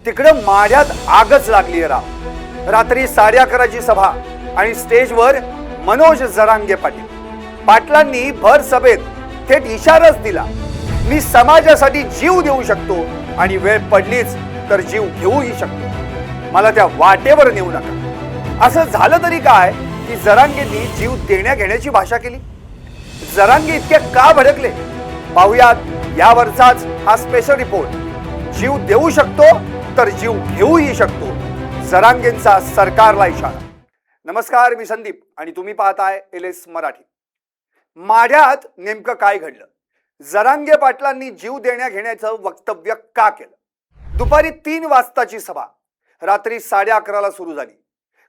तिकडं माढ्यात आगच लागली राव। रात्री 11:30ची सभा आणि स्टेजवर मनोज जरांगे पाटलांनी भर सभेत थेट इशाराच दिला, मी समाजासाठी जीव देऊ शकतो आणि वेळ पडलीच तर जीव घेऊही शकतो, मला त्या वाटेवर नेऊ नका। असं झालं तरी काय की जरांगेंनी जीव देण्या घेण्याची भाषा केली। जरांगे इतके का भडकले पाहुयात यावरचाच हा स्पेशल रिपोर्ट। जीव देऊ शकतो तर जीव घेऊही शकतो, जरांगेंचा सरकारला इशारा। नमस्कार, मी संदीप आणि तुम्ही पाहताय LS मराठी। माढ्यात नेमकं काय घडलं? जरांगे पाटलांनी जीव देण्या घेण्याचं वक्तव्य का केलं? दुपारी 3 वाजताची सभा रात्री 11:30ला सुरू झाली,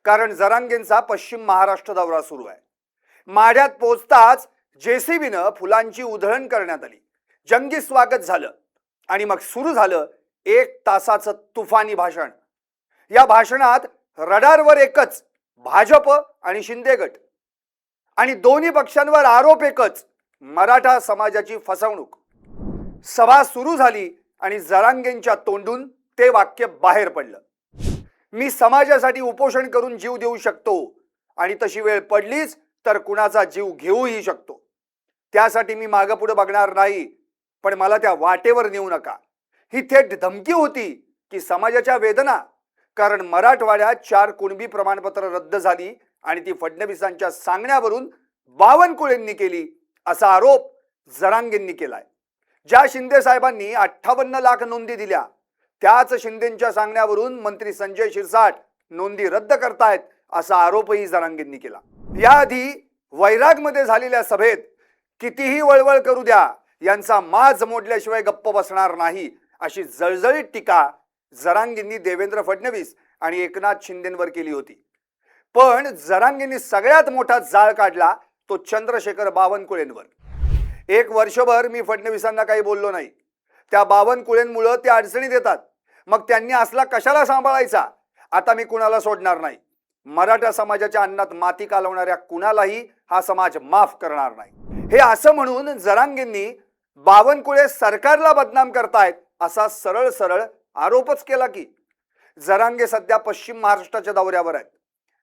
कारण जरांगेंचा पश्चिम महाराष्ट्र दौरा सुरू आहे। माढ्यात पोहोचताच JCBनं फुलांची उधळण करण्यात आली, जंगी स्वागत झालं आणि मग सुरू झालं 1 तासाचं तुफानी भाषण। या भाषणात रडारवर एकच, भाजप आणि शिंदे गट, आणि दोन्ही पक्षांवर आरोप एकच, मराठा समाजाची फसवणूक। सभा सुरू झाली आणि जरांगेंच्या तोंडून ते वाक्य बाहेर पडलं, मी समाजासाठी उपोषण करून जीव देऊ शकतो आणि तशी वेळ पडलीच तर कुणाचा जीव घेऊही शकतो, त्यासाठी मी मागे पुढे बघणार नाही, पण मला त्या वाटेवर नेऊ नका। ही थेट धमकी होती की समाजाच्या वेदना, कारण मराठवाड्यात 4 कुणबी प्रमाणपत्र रद्द झाली आणि ती फडणवीसांच्या सांगण्यावरून बावनकुळेंनी केली, असा आरोप जरांगेंनी केलाय। ज्या शिंदे साहेबांनी 58 लाख नोंदी दिल्या, त्याच शिंदेंच्या सांगण्यावरून मंत्री संजय शिरसाट नोंदी रद्द करतायत, असा आरोपही जरांगेंनी केला। याआधी वैरागमध्ये झालेल्या सभेत कितीही वळवळ करू द्या, यांचा माज मोडल्याशिवाय गप्प बसणार नाही, अशी जळजळीत टीका जरांगेंनी देवेंद्र फडणवीस आणि एकनाथ शिंदेंवर केली होती। पण जरांगेंनी सगळ्यात मोठा जाळ काढला तो चंद्रशेखर बावनकुळेंवर। 1 वर्षभर मी फडणवीसांना काही बोललो नाही, त्या बावनकुळेंमुळे ते अडचणीत येतात, मग त्यांनी असला कशाला सांभाळायचा, आता मी कुणाला सोडणार नाही, मराठा समाजाच्या अन्नात माती कालवणाऱ्या कुणालाही हा समाज माफ करणार नाही। हे असं म्हणून जरांगेंनी बावनकुळे सरकारला बदनाम करतायत असा सरळ सरळ आरोपच केला की। जरांगे सध्या पश्चिम महाराष्ट्राच्या दौऱ्यावर आहेत।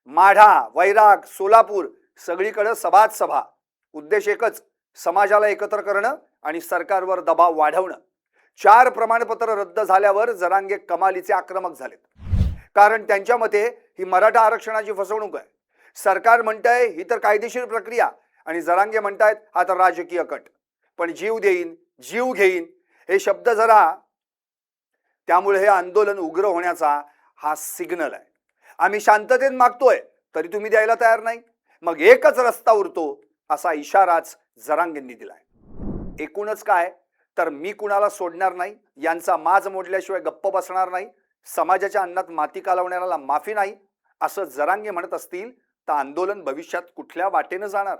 माढा, वैराग, सोलापूर सगळीकडे सभाच सभा। उद्देश एकच, समाजाला एकत्र करणं आणि सरकारवर दबाव वाढवणं। 4 प्रमाणपत्र रद्द झाल्यावर जरांगे कमालीचे आक्रमक झालेत, कारण त्यांच्या मते ही मराठा आरक्षणाची फसवणूक आहे। सरकार म्हणतंय ही तर कायदेशीर प्रक्रिया आणि जरांगे म्हणतायत हा तर राजकीय कट। पण जीव देईन, जीव घेईन हे शब्द जरा, त्यामुळे हे आंदोलन उग्र होण्याचा हा सिग्नल आहे। आम्ही शांततेत मागतोय तरी तुम्ही द्यायला तयार नाही, मग एकच रस्ता उरतो, असा इशाराच जरांगेंनी दिलाय। एकूणच काय तर मी कुणाला सोडणार नाही, यांचा माज मोडल्याशिवाय गप्प बसणार नाही, समाजाच्या अन्नात माती कालवणाऱ्याला माफी नाही, असं जरांगे म्हणत असतील तर आंदोलन भविष्यात कुठल्या वाटेने जाणार?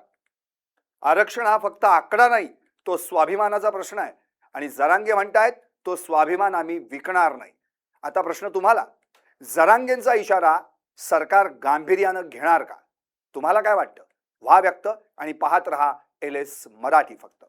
आरक्षण हा फक्त आकडा नाही, तो स्वाभिमानाचा प्रश्न आहे आणि जरांगे म्हणतायत तो स्वाभिमान आम्ही विकणार नाही। आता प्रश्न तुम्हाला, जरांगेंचा इशारा सरकार गांभीर्यानं घेणार का? तुम्हाला काय वाटतं? व्हा व्यक्त आणि पाहत रहा LS मराठी फक्त।